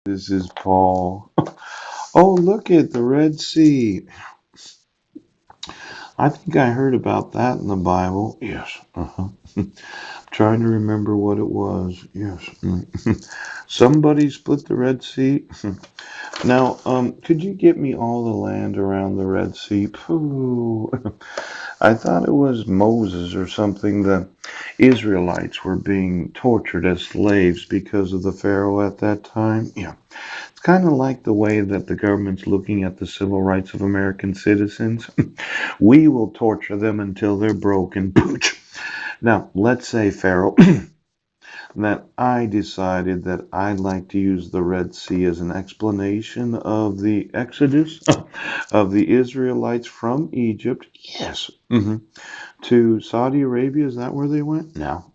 This is Paul. Oh, look at the Red Sea. I think I heard about that in the Bible. Yes. Uh-huh. Trying to remember what it was. Yes. Somebody split the Red Sea. Now, could you get me all the land around the Red Sea? Pooh. I thought it was Moses or something. The Israelites were being tortured as slaves because of the Pharaoh at that time. Yeah. It's kind of like the way that the government's looking at the civil rights of American citizens. We will torture them until they're broken. Pooch. Now, let's say, Pharaoh, that I decided that I'd like to use the Red Sea as an explanation of the exodus of the Israelites from Egypt. Yes. To Saudi Arabia. Is that where they went? No.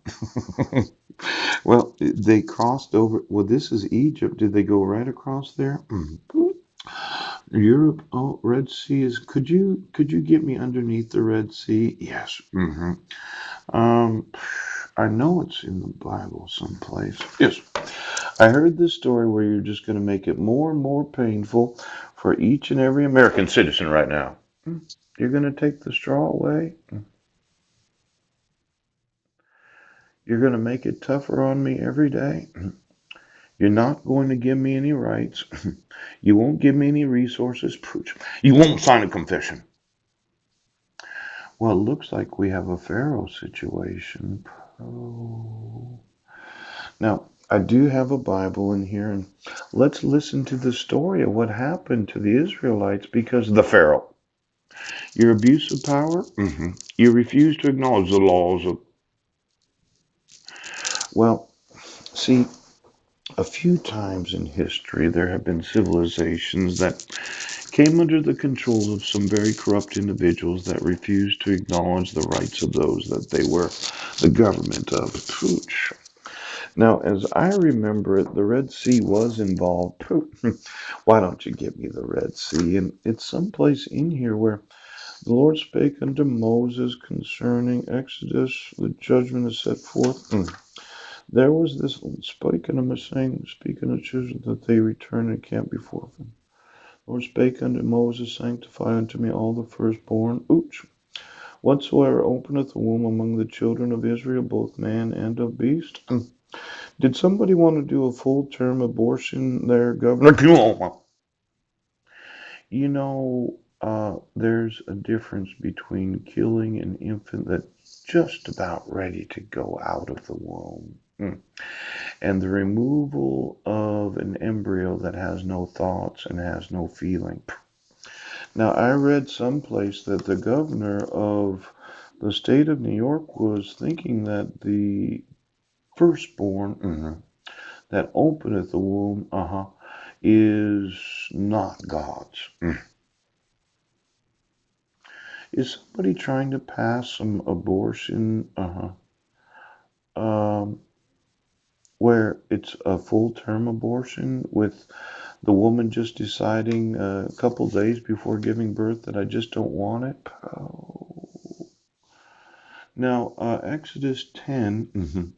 Well, they crossed over. Well, this is Egypt. Did they go right across there? Europe. Oh, Red Sea is. Could you get me underneath the Red Sea? Yes. Um, I know it's in the Bible someplace. Yes. I heard this story where you're just going to make it more and more painful for each and every American citizen right now. You're going to take the straw away. You're going to make it tougher on me every day. You're not going to give me any rights. You won't give me any resources. Pooch. You won't sign a confession. Well, it looks like we have a Pharaoh situation. Oh. Now, I do have a Bible in here, and let's listen to the story of what happened to the Israelites because of the Pharaoh. Your abuse of power, you refuse to acknowledge the laws of. Well, see, a few times in history there have been civilizations that came under the control of some very corrupt individuals that refused to acknowledge the rights of those that they were the government of. Pooch. Now, as I remember it, the Red Sea was involved. Why don't you give me the Red Sea? And it's someplace in here where the Lord spake unto Moses concerning Exodus, the judgment is set forth. There was this spake unto him, saying, speaking of children, that they return and camp before him. The Lord spake unto Moses, sanctify unto me all the firstborn. Ooch. Whatsoever openeth a womb among the children of Israel, both man and of beast. Did somebody want to do a full term abortion there, Governor? You know, there's a difference between killing an infant that's just about ready to go out of the womb and the removal of an embryo that has no thoughts and has no feeling. Now, I read someplace that the governor of the state of New York was thinking that the firstborn that openeth the womb is not God's. Is somebody trying to pass some abortion um, where it's a full term abortion with the woman just deciding a couple days before giving birth that I just don't want it? Oh. Now, Exodus 10,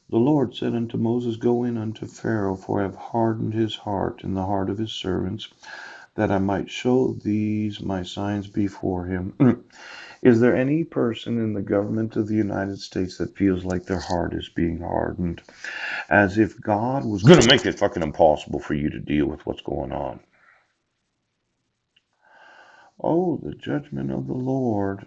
the Lord said unto Moses, go in unto Pharaoh, for I have hardened his heart and the heart of his servants, that I might show these my signs before him. Is there any person in the government of the United States that feels like their heart is being hardened? As if God was going to make it fucking impossible for you to deal with what's going on. Oh, the judgment of the Lord.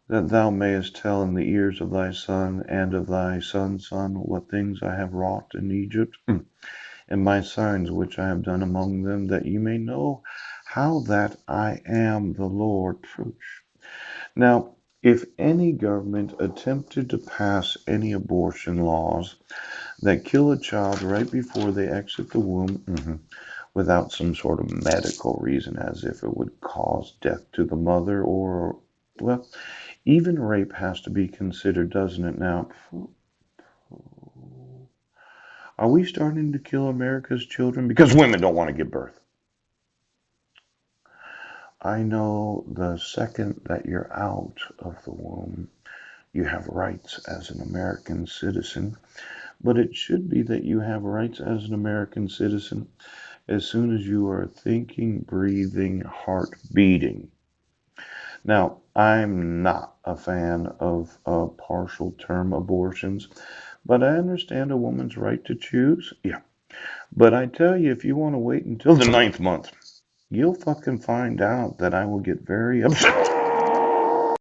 That thou mayest tell in the ears of thy son and of thy son's son what things I have wrought in Egypt, and my signs which I have done among them, that ye may know how that I am the Lord. Now, if any government attempted to pass any abortion laws that kill a child right before they exit the womb, without some sort of medical reason, as if it would cause death to the mother, or, well, even rape has to be considered, doesn't it now? Are we starting to kill America's children because women don't want to give birth? I know the second that you're out of the womb, you have rights as an American citizen. but it should be that you have rights as an American citizen as soon as you are thinking, breathing, heart beating. Now, I'm not a fan of partial term abortions, but I understand a woman's right to choose. Yeah. But I tell you, if you want to wait until the ninth month, you'll fucking find out that I will get very upset.